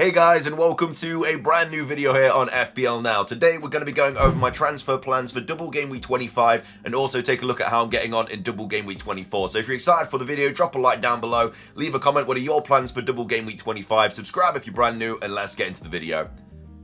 Hey guys, and welcome to a brand new video here on FPL Now. Today we're going to be going over my transfer plans for Double Game Week 25 and also take a look at how I'm getting on in Double Game Week 24. So if you're excited for the video, drop a like down below, leave a comment what are your plans for Double Game Week 25, subscribe if you're brand new, and let's get into the video.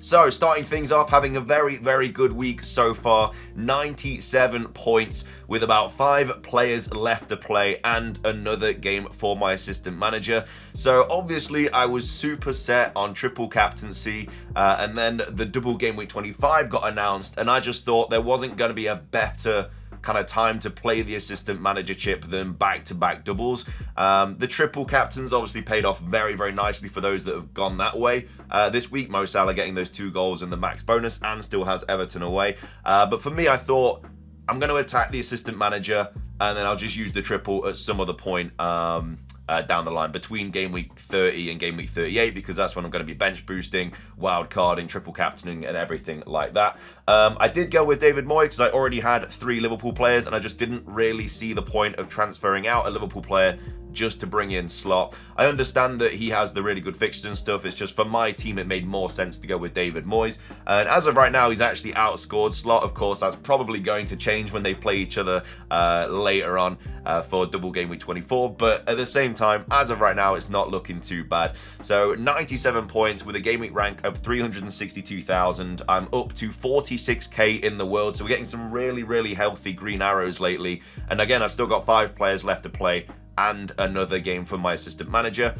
So, starting things off, having a very good week so far. 97 points with about 5 players left to play and another game for my assistant manager. So, obviously, I was super set on triple captaincy, and then the Double Game Week 25 got announced, and I just thought there wasn't going to be a better kind of time to play the assistant manager chip than back-to-back doubles. The triple captains obviously paid off very nicely for those that have gone that way. This week, Mo Salah getting those 2 goals and the max bonus and still has Everton away. But for me, I thought I'm going to attack the assistant manager and then I'll just use the triple at some other point down the line between game week 30 and game week 38, because that's when I'm going to be bench boosting, wild carding, triple captaining and everything like that. I did go with David Moyes because I already had 3 Liverpool players and I just didn't really see the point of transferring out a Liverpool player just to bring in Slot. I understand that he has the really good fixtures and stuff. It's just for my team, it made more sense to go with David Moyes. And as of right now, he's actually outscored Slot. Of course, that's probably going to change when they play each other later on for Double Game Week 24. But at the same time, as of right now, it's not looking too bad. So 97 points with a game week rank of 362,000. I'm up to 46k in the world. So we're getting some really healthy green arrows lately. And again, I've still got 5 players left to play and another game for my assistant manager.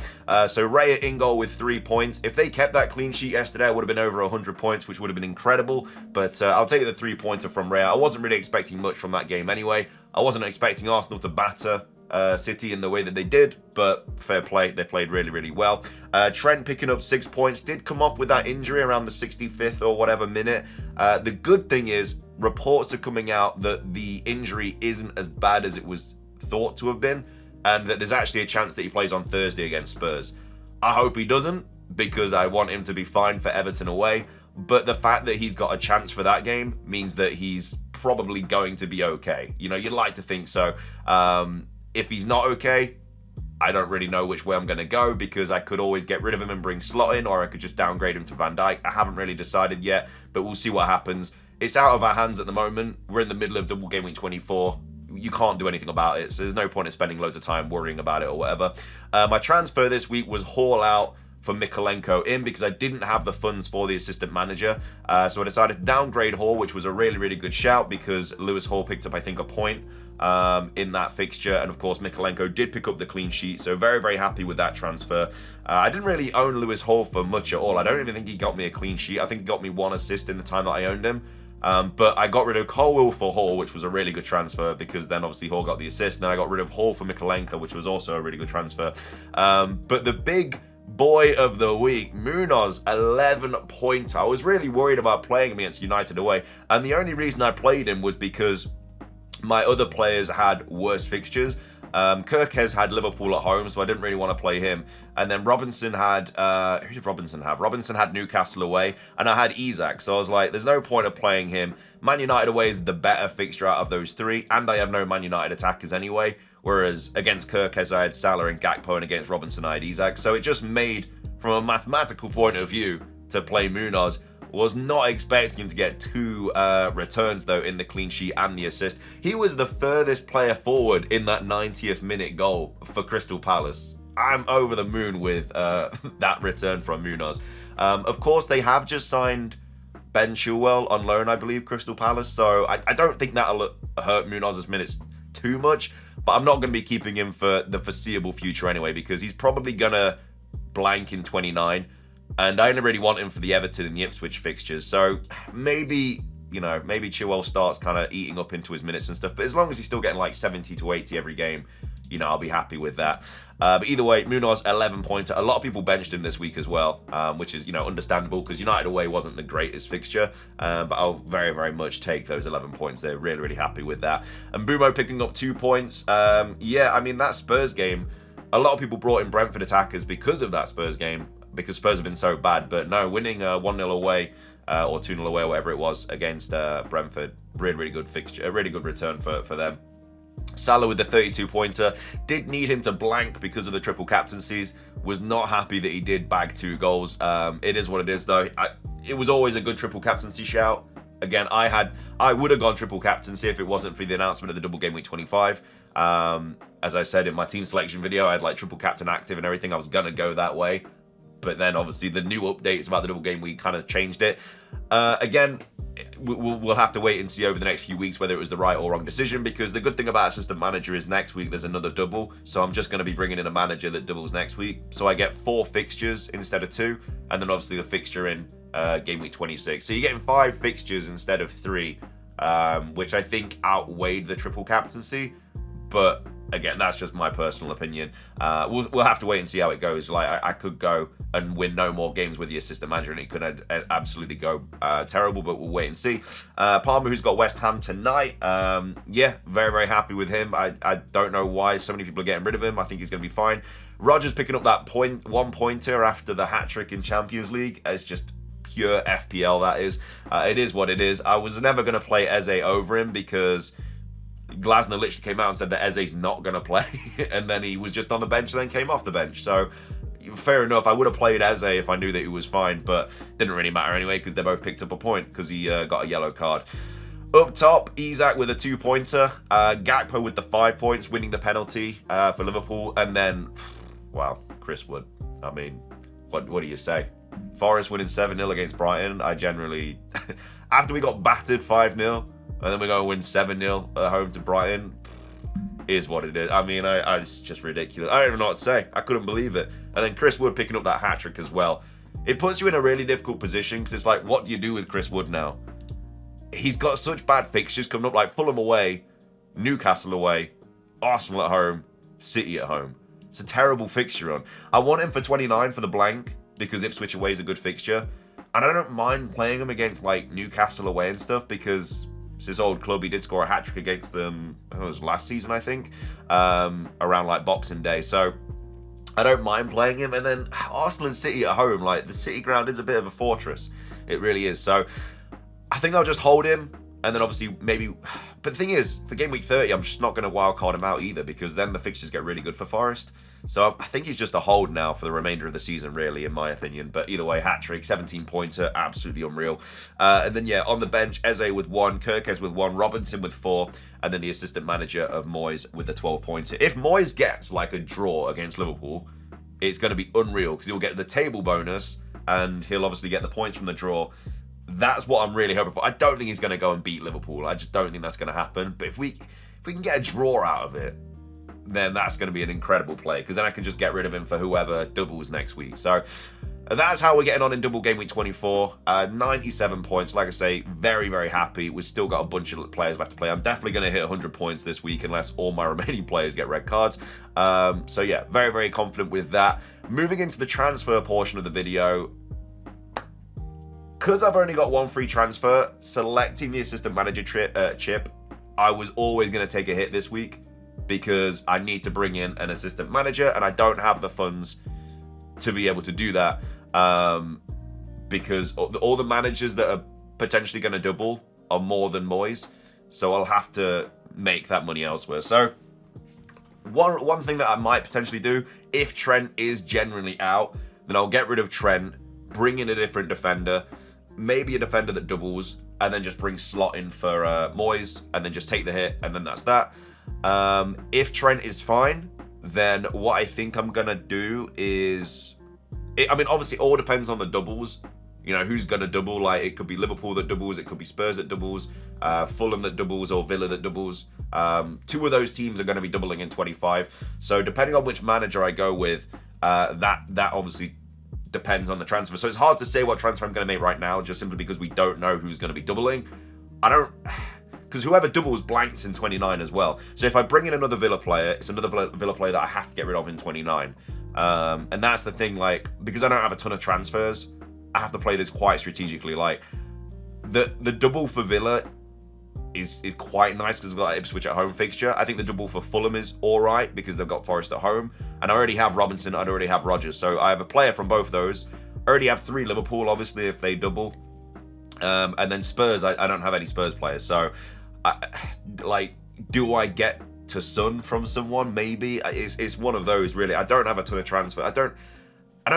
So Raya in goal with 3 points. If they kept that clean sheet yesterday, I would have been over 100 points, which would have been incredible. But I'll take the 3-pointer from Raya. I wasn't really expecting much from that game anyway. I wasn't expecting Arsenal to batter City in the way that they did, but fair play, they played really well. Trent picking up 6 points, did come off with that injury around the 65th or whatever minute. The good thing is, reports are coming out that the injury isn't as bad as it was thought to have been, and that there's actually a chance that he plays on Thursday against Spurs. I hope he doesn't, because I want him to be fine for Everton away, but the fact that he's got a chance for that game means that he's probably going to be okay. You know, you'd like to think so. If he's not okay, I don't really know which way I'm going to go, because I could always get rid of him and bring Slot in, or I could just downgrade him to Van Dijk. I haven't really decided yet, but we'll see what happens. It's out of our hands at the moment. We're in the middle of Double Game Week 24. You can't do anything about it, so there's no point in spending loads of time worrying about it or whatever. My transfer this week was Hall out for Mykolenko in, because I didn't have the funds for the assistant manager. So I decided to downgrade Hall, which was a really good shout, because Lewis Hall picked up, I think, a point in that fixture. And of course, Mykolenko did pick up the clean sheet, so very happy with that transfer. I didn't really own Lewis Hall for much at all. I don't even think he got me a clean sheet. I think he got me 1 assist in the time that I owned him. But I got rid of Colwill for Hall, which was a really good transfer, because then obviously Hall got the assist. And then I got rid of Hall for Mykolenko, which was also a really good transfer. But the big boy of the week, Munoz, 11 points. I was really worried about playing him against United away, and the only reason I played him was because my other players had worse fixtures. Kirkes had Liverpool at home, so I didn't really want to play him. And then Robinson had, who did Robinson have? Robinson had Newcastle away, and I had Isak, so I was like, there's no point of playing him. Man United away is the better fixture out of those 3, and I have no Man United attackers anyway, whereas against Kirkes I had Salah and Gakpo, and against Robinson I had Isak, so it just made, from a mathematical point of view, to play Munoz. Was not expecting him to get 2 returns, though, in the clean sheet and the assist. He was the furthest player forward in that 90th minute goal for Crystal Palace. I'm over the moon with that return from Munoz. Of course, they have just signed Ben Chilwell on loan, I believe, Crystal Palace. So I don't think that'll hurt Munoz's minutes too much. But I'm not going to be keeping him for the foreseeable future anyway, because he's probably going to blank in 29. And I only really want him for the Everton and the Ipswich fixtures. So maybe, you know, maybe Chilwell starts kind of eating up into his minutes and stuff. But as long as he's still getting like 70 to 80 every game, you know, I'll be happy with that. But either way, Munoz, 11-pointer. A lot of people benched him this week as well, which is, you know, understandable, because United away wasn't the greatest fixture. But I'll very much take those 11 points. They're really happy with that. And Bumo picking up 2 points. Yeah, I mean, that Spurs game, a lot of people brought in Brentford attackers because of that Spurs game, because Spurs have been so bad. But no, winning 1-0 away or 2-0 away, or whatever it was, against Brentford, really good fixture, a really good return for them. Salah with the 32-pointer. Did need him to blank because of the triple captaincies. Was not happy that he did bag 2 goals. It is what it is, though. It was always a good triple captaincy shout. Again, I would have gone triple captaincy if it wasn't for the announcement of the Double Game Week 25. As I said in my team selection video, I had like triple captain active and everything. I was going to go that way. But then obviously the new updates about the Double Game Week kind of changed it. Again, we'll have to wait and see over the next few weeks whether it was the right or wrong decision, because the good thing about assistant manager is next week there's another double. So I'm just going to be bringing in a manager that doubles next week. So I get 4 fixtures instead of 2. And then obviously the fixture in Game Week 26. So you're getting 5 fixtures instead of 3, which I think outweighed the triple captaincy. But again, that's just my personal opinion. We'll have to wait and see how it goes. Like I could go and win no more games with the assistant manager, and it could absolutely go terrible. But we'll wait and see. Palmer, who's got West Ham tonight. Yeah, very very happy with him. I don't know why so many people are getting rid of him. I think he's going to be fine. Rodgers picking up that 1-pointer after the hat trick in Champions League. It's just pure FPL. That is. It is what it is. I was never going to play Eze over him because Glasner literally came out and said that Eze's not going to play, and then he was just on the bench and then came off the bench. So fair enough, I would have played Eze if I knew that he was fine, but didn't really matter anyway because they both picked up a point because he got a yellow card. Up top, Isak with a 2-pointer, Gakpo with the 5 points, winning the penalty for Liverpool, and then, wow, Chris Wood. I mean, what do you say? Forest winning 7-0 against Brighton. I generally, after we got battered 5-0, and then we're going to win 7-0 at home to Brighton, is what it is. I mean, it's just ridiculous. I don't even know what to say. I couldn't believe it. And then Chris Wood picking up that hat-trick as well. It puts you in a really difficult position because it's like, what do you do with Chris Wood now? He's got such bad fixtures coming up, like Fulham away, Newcastle away, Arsenal at home, City at home. It's a terrible fixture on. I want him for 29 for the blank because Ipswich away is a good fixture. And I don't mind playing him against like Newcastle away and stuff because it's his old club. He did score a hat-trick against them, it was last season, I think, around like Boxing Day. So I don't mind playing him. And then Arsenal and City at home, like the City ground is a bit of a fortress. It really is. So I think I'll just hold him. And then obviously maybe, but the thing is, for Game Week 30, I'm just not going to wildcard him out either because then the fixtures get really good for Forest. So I think he's just a hold now for the remainder of the season, really, in my opinion. But either way, hat-trick, 17-pointer, absolutely unreal. And then, yeah, on the bench, Eze with 1, Kirkes with 1, Robinson with 4, and then the assistant manager of Moyes with the 12-pointer. If Moyes gets, like, a draw against Liverpool, it's going to be unreal because he'll get the table bonus and he'll obviously get the points from the draw. That's what I'm really hoping for. I don't think he's going to go and beat Liverpool. I just don't think that's going to happen. But if we can get a draw out of it, then that's going to be an incredible play because then I can just get rid of him for whoever doubles next week. So that's how we're getting on in Double Game Week 24. 97 points. Like I say, very, very happy. We've still got a bunch of players left to play. I'm definitely going to hit 100 points this week unless all my remaining players get red cards. So yeah, very, very confident with that. Moving into the transfer portion of the video, because I've only got 1 free transfer, selecting the assistant manager chip, I was always going to take a hit this week because I need to bring in an assistant manager and I don't have the funds to be able to do that because all the managers that are potentially going to double are more than Moyes. So I'll have to make that money elsewhere. So one thing that I might potentially do, if Trent is generally out, then I'll get rid of Trent, bring in a different defender, maybe a defender that doubles, and then just bring Slot in for Moyes, and then just take the hit, and then that's that. If Trent is fine, then what I think I'm going to do is... I mean, obviously, it all depends on the doubles. You know, who's going to double. Like, it could be Liverpool that doubles, it could be Spurs that doubles, Fulham that doubles, or Villa that doubles. 2 of those teams are going to be doubling in 25. So, depending on which manager I go with, that obviously depends on the transfer. So, it's hard to say what transfer I'm going to make right now, just simply because we don't know who's going to be doubling. Because whoever doubles blanks in 29 as well. So if I bring in another Villa player, it's another Villa player that I have to get rid of in 29. And that's the thing, like, because I don't have a ton of transfers, I have to play this quite strategically. Like, the double for Villa is quite nice because we've got Ipswich at home fixture. I think the double for Fulham is all right because they've got Forest at home. And I already have Robinson, I already have Rodgers. So I have a player from both of those. I already have 3 Liverpool, obviously, if they double. And then Spurs, I don't have any Spurs players. So, do I get to Son from someone, maybe. It's one of those, really. I don't have a ton of transfer. I don't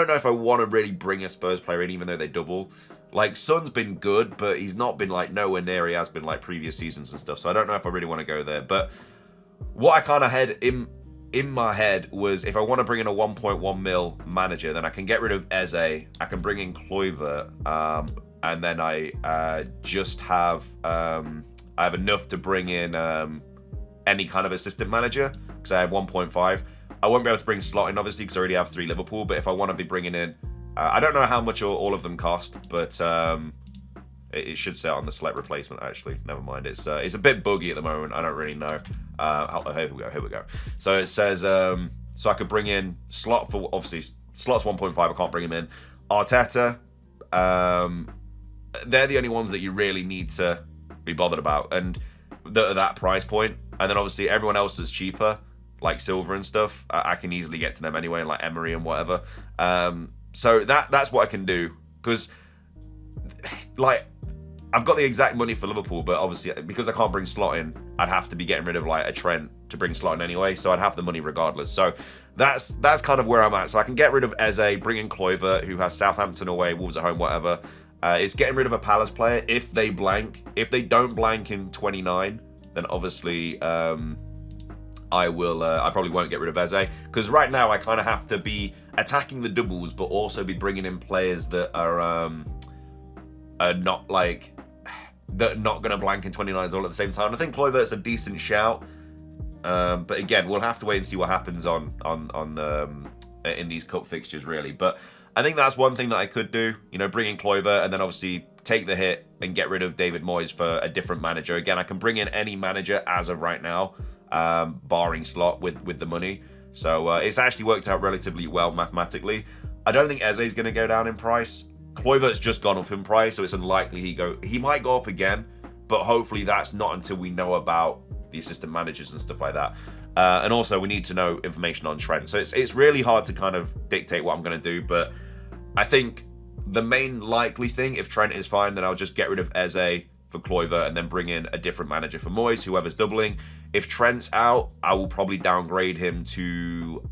know if I want to really bring a Spurs player in, even though they double. Like, Son's been good, but he's not been, like, nowhere near he has been, like, previous seasons and stuff. So I don't know if I really want to go there. But what I kind of had in my head was, if I want to bring in a 1.1 mil manager, then I can get rid of Eze. I can bring in Kluivert, and then I just have I have enough to bring in any kind of assistant manager, because I have 1.5. I won't be able to bring Slot in, obviously, because I already have 3 Liverpool. But if I want to be bringing in, I don't know how much all of them cost, but it should say on the select replacement, actually. Never mind. It's a bit buggy at the moment. I don't really know. Here we go. So it says, so I could bring in Slot for, obviously, Slot's 1.5. I can't bring him in. Arteta, they're the only ones that you really need to be bothered about. And at that price point. And then, obviously, everyone else that's cheaper, like Silver and stuff, I can easily get to them anyway, like Emery and whatever. So that's what I can do. Because, like, I've got the exact money for Liverpool, but obviously, because I can't bring Slot in, I'd have to be getting rid of, like, a Trent to bring Slot in anyway, so I'd have the money regardless. So that's kind of where I'm at. So I can get rid of Eze, bring in Kluivert, who has Southampton away, Wolves at home, whatever. It's getting rid of a Palace player if they blank. If they don't blank in 29, then obviously I probably won't get rid of Eze, because right now I kind of have to be attacking the doubles, but also be bringing in players that are not like that not going to blank in 29s all at the same time. I think Kluivert's a decent shout, but again, we'll have to wait and see what happens on in these cup fixtures, really. But I think that's one thing that I could do, you know, bring in Kluivert and then obviously take the hit and get rid of David Moyes for a different manager. Again, I can bring in any manager as of right now, barring Slot with the money. So it's actually worked out relatively well mathematically. I don't think Eze's going to go down in price. Kluivert's just gone up in price, so it's unlikely he might go up again, but hopefully that's not until we know about the assistant managers and stuff like that. And also, we need to know information on Trent. So it's really hard to kind of dictate what I'm going to do, but I think the main likely thing, if Trent is fine, then I'll just get rid of Eze for Kluivert and then bring in a different manager for Moyes, whoever's doubling. If Trent's out, I will probably downgrade him to,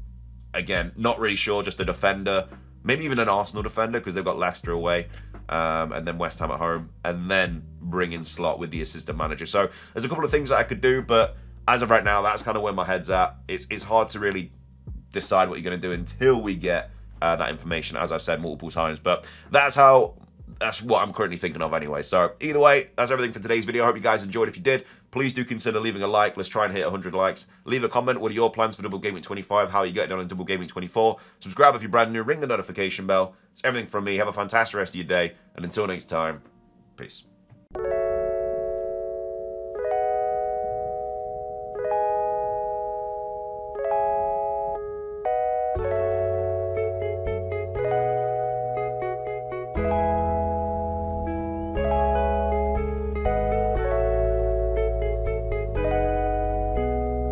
again, not really sure, just a defender. Maybe even an Arsenal defender, because they've got Leicester away, and then West Ham at home, and then bring in Slot with the assistant manager. So there's a couple of things that I could do, but as of right now, that's kind of where my head's at. It's hard to really decide what you're going to do until we get that information, as I've said multiple times. But that's what I'm currently thinking of anyway. So either way, that's everything for today's video. I hope you guys enjoyed. If you did, please do consider leaving a like. Let's try and hit 100 likes. Leave a comment. What are your plans for Double Gameweek 25? How are you getting on in Double Gameweek 24? Subscribe if you're brand new. Ring the notification bell. It's everything from me. Have a fantastic rest of your day. And until next time, peace.